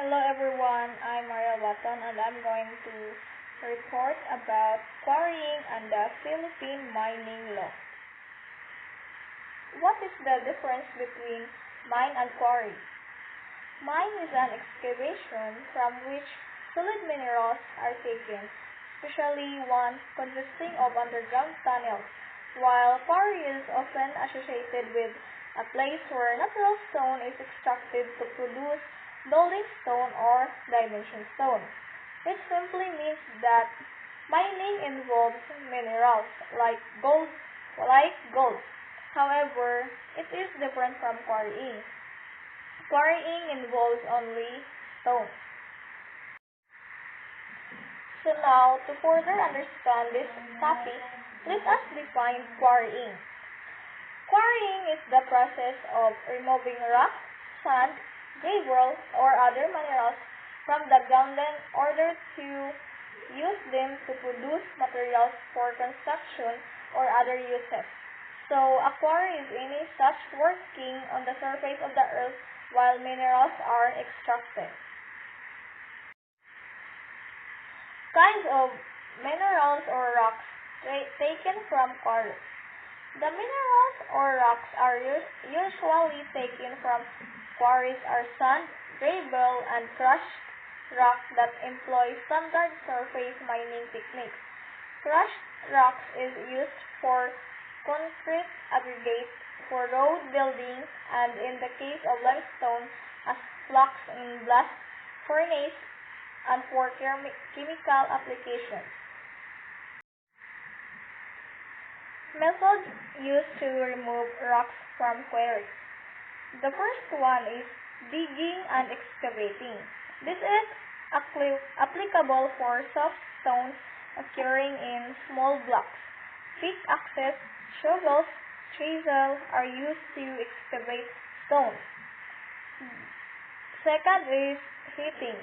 Hello everyone, I'm Maria Watton and I'm going to report about quarrying and the Philippine mining law. What is the difference between mine and quarry? Mine is an excavation from which solid minerals are taken, especially one consisting of underground tunnels, while quarry is often associated with a place where natural stone is extracted to produce building stone or dimension stone. It simply means that mining involves minerals like gold. However, it is different from quarrying. Quarrying involves only stone. So now, to further understand this topic, let us define quarrying. Quarrying is the process of removing rock, sand, gravel, or other minerals from the ground in order to use them to produce materials for construction or other uses. So, a quarry is any such working on the surface of the earth while minerals are extracted. Kinds of minerals or rocks taken from quarries. The minerals or rocks are usually taken from quarries are sand, gravel, and crushed rock that employ standard surface mining techniques. Crushed rocks is used for concrete aggregate, for road building, and in the case of limestone, as flux in blast furnace and for chemical applications. Methods used to remove rocks from quarries. The first one is digging and excavating. This is applicable for soft stones occurring in small blocks. Pickaxes, shovels, chisels are used to excavate stones. Second is heating.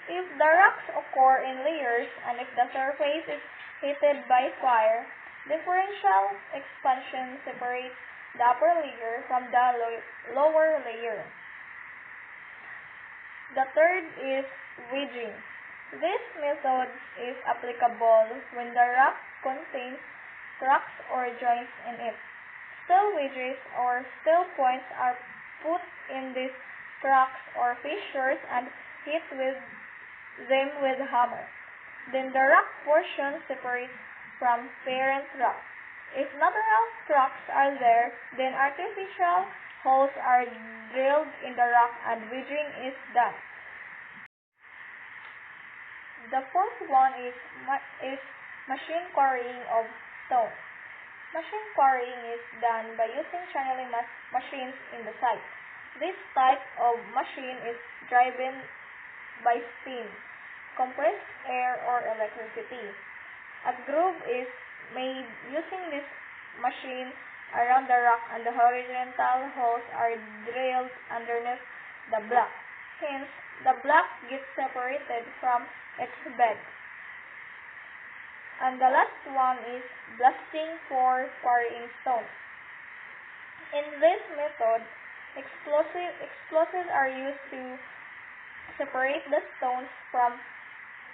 If the rocks occur in layers and if the surface is heated by fire, differential expansion separates the upper layer from the lower layer. The third is wedging. This method is applicable when the rock contains cracks or joints in it. Steel wedges or steel points are put in these cracks or fissures and hit with them with a hammer. Then the rock portion separates from parent rock. If natural cracks are there, then artificial holes are drilled in the rock and wedging is done. The fourth one is machine quarrying of stone. Machine quarrying is done by using channeling machines in the site. This type of machine is driven by steam, compressed air, or electricity. A groove is made using this machine around the rock and the horizontal holes are drilled underneath the block. Hence, the block gets separated from its bed. And the last one is blasting for quarrying stone. In this method, explosives are used to separate the stones from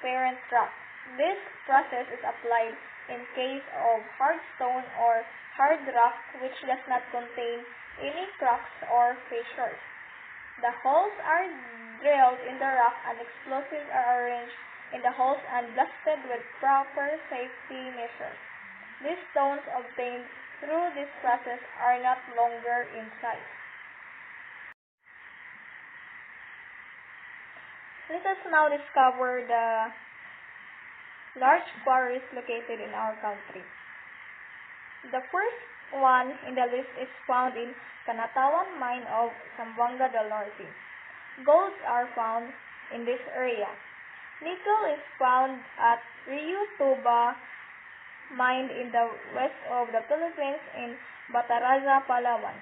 parent rock. This process is applied in case of hard stone or hard rock which does not contain any cracks or fissures. The holes are drilled in the rock and explosives are arranged in the holes and blasted with proper safety measures. These stones obtained through this process are not longer in size. Let us now discover the large quarries located in our country. The first one in the list is found in Canatawan mine of Zamboanga del Norte. Golds are found in this area. Nickel is found at Rio Tuba mine in the west of the Philippines in Bataraza, Palawan.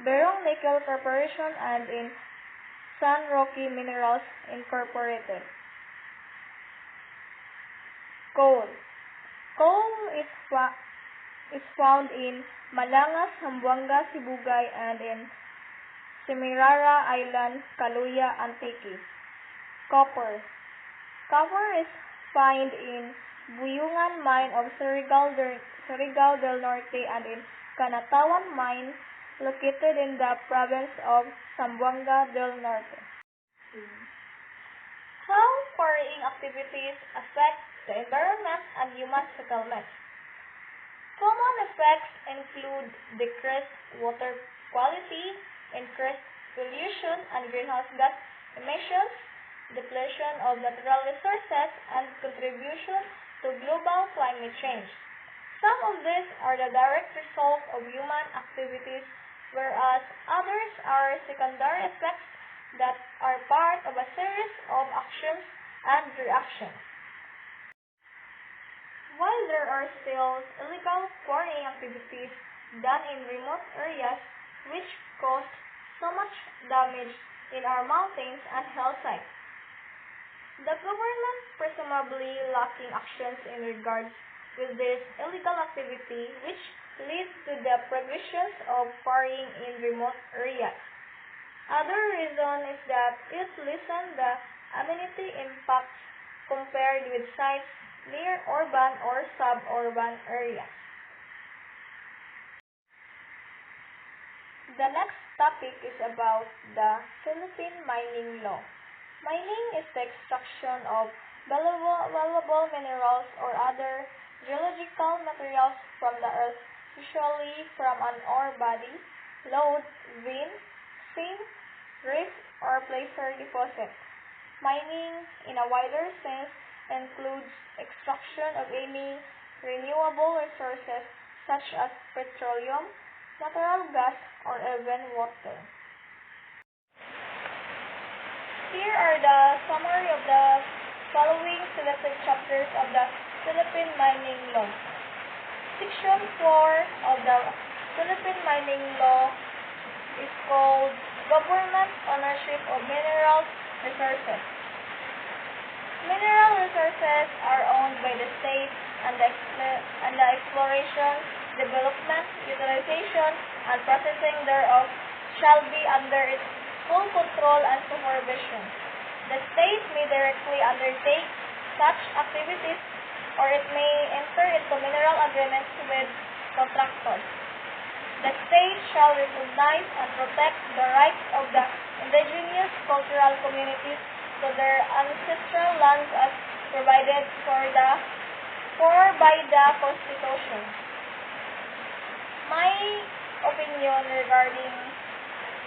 Berong Nickel Corporation and in San Roque Minerals Incorporated. Coal. Coal is found in Malangas, Zamboanga, Sibugay, and in Semirara Island, Caluya, Antique. Copper. Copper is found in Buyungan Mine of Surigao del Norte and in Canatawan Mine located in the province of Zamboanga del Norte. How quarrying activities affect the environment and human settlements. Common effects include decreased water quality, increased pollution and greenhouse gas emissions, depletion of natural resources, and contribution to global climate change. Some of these are the direct result of human activities, whereas others are secondary effects that are part of a series of actions and reactions. While there are still illegal quarrying activities done in remote areas which cause so much damage in our mountains and hillsides, the government presumably lacking actions in regards with this illegal activity which leads to the progressions of quarrying in remote areas. Other reason is that it lessens the amenity impacts compared with sites near urban or suburban areas. The next topic is about the Philippine mining law. Mining is the extraction of valuable minerals or other geological materials from the earth, usually from an ore body, lode, vein, seam, reef, or placer deposit. Mining, in a wider sense, includes extraction of any renewable resources such as petroleum, natural gas, or even water. Here are the summary of the following selected chapters of the Philippine Mining Law. Section 4 of the Philippine Mining Law is called Government Ownership of Mineral Resources. Mineral resources are owned by the state and the exploration, development, utilization, and processing thereof shall be under its full control and supervision. The state may directly undertake such activities or it may enter into mineral agreements with contractors. The state shall recognize and protect the rights of the indigenous cultural communities to their ancestral lands as provided for by the Constitution. My opinion regarding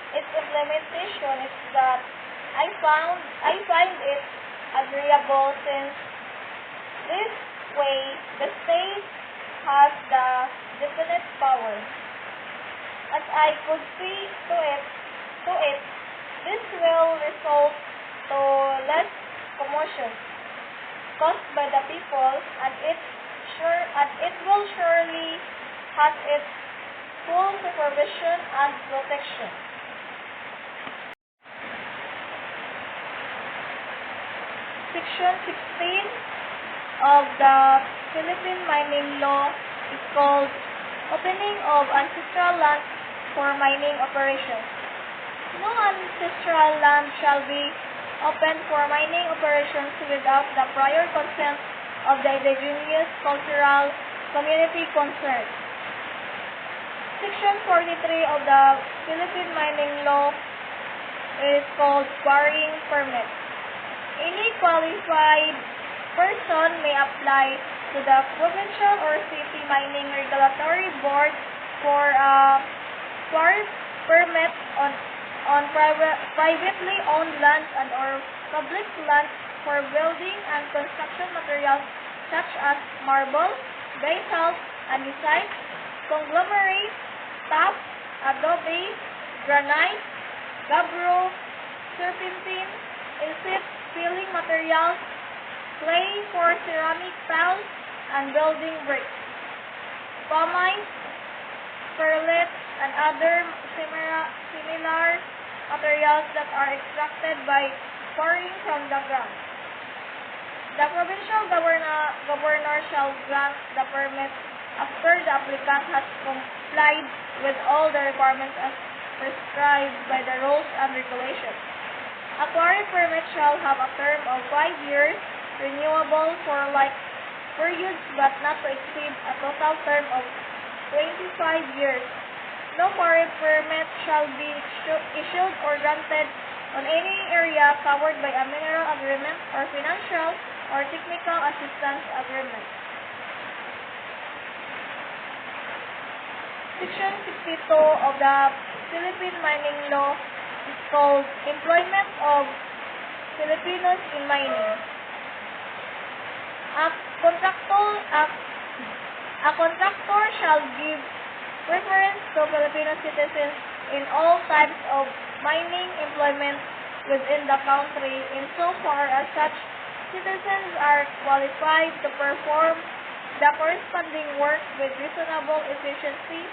its implementation is that I find it agreeable since this way the state has the definite power. As I could see to it, this will result to less commotion caused by the people, and it will surely have its full supervision and protection. Section 16 of the Philippine Mining Law is called Opening of Ancestral Land for Mining Operations. No ancestral land shall be opened for mining operations without the prior consent of the indigenous cultural community concerned. Section 43 of the Philippine Mining Law is called Quarrying Permit. Any qualified person may apply to the provincial or city mining regulatory board for a quarry permit on privately owned lands and or public lands for building and construction materials such as marble, basalt, andesite, conglomerate, tap, adobe, granite, gabbro, serpentine, inset filling materials, clay for ceramic tiles, and building bricks, pumice, perlite, and other similar materials that are extracted by quarrying from the ground. The provincial governor shall grant the permit after the applicant has complied with all the requirements as prescribed by the rules and regulations. A quarry permit shall have a term of 5 years, renewable for like periods but not to exceed a total term of 25 years. No quarry permit shall be issued or granted on any area covered by a mineral agreement or financial or technical assistance agreement. Section 62 of the Philippine Mining Law is called Employment of Filipinos in Mining. A contractor shall give preference to Filipino citizens in all types of mining employment within the country insofar as such citizens are qualified to perform the corresponding work with reasonable efficiency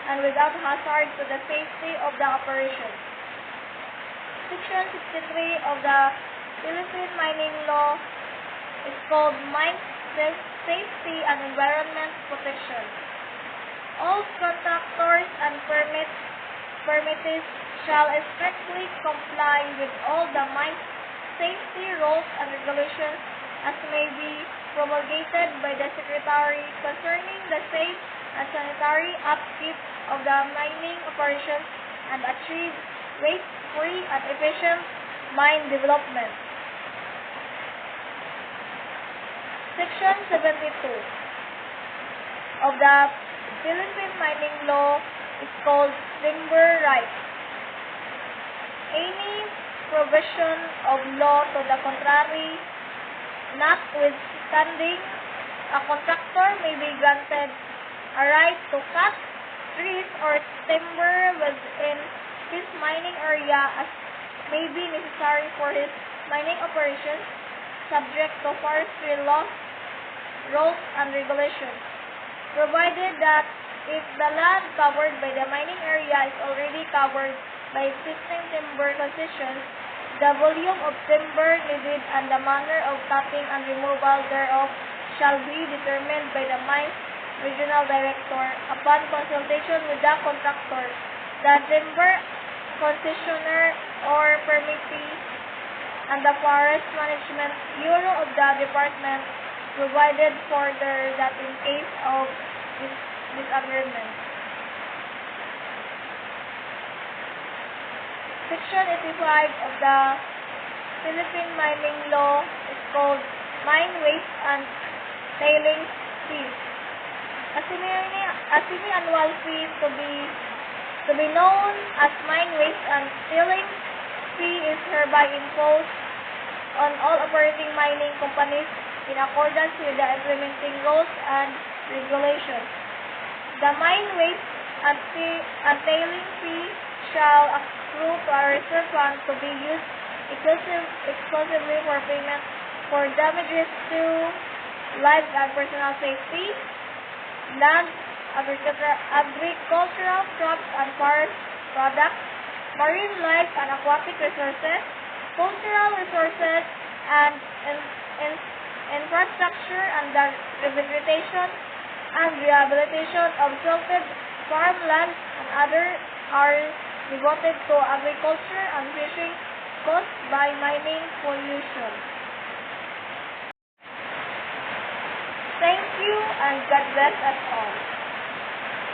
and without hazard to the safety of the operation. Section 63 of the Philippine Mining Law is called Mine Safety and Environment Protection. All contractors and permittees shall strictly comply with all the mine safety rules and regulations as may be promulgated by the Secretary concerning the safe and sanitary upkeep of the mining operations and achieve waste-free and efficient mine development. Section 72 of the Philippine Mining Law is called Timber Rights. Any provision of law to the contrary, notwithstanding, a contractor may be granted a right to cut trees or timber within his mining area as may be necessary for his mining operations, subject to forestry laws, rules, and regulations, provided that if the land covered by the mining area is already covered by existing timber concessions, the volume of timber needed and the manner of cutting and removal thereof shall be determined by the mine's regional director upon consultation with the contractor, the timber concessionaire or permittee, and the Forest Management Bureau of the Department, provided further that in case of disagreement. Section 85 of the Philippine Mining Law is called Mine Waste and Tailings Fees. A semi-annual fee to be known as mine waste and tailings fee is hereby imposed on all operating mining companies in accordance with the implementing rules and regulations. The mine waste and tailing fee shall accrue to a reserve fund to be used exclusively for payment for damages to life and personal safety, land, agricultural crops and forest products, marine life and aquatic resources, cultural resources, and infrastructure, and the rehabilitation and rehabilitation of silted farmland and other areas devoted to agriculture and fishing caused by mining pollution. Thank you and God bless us all.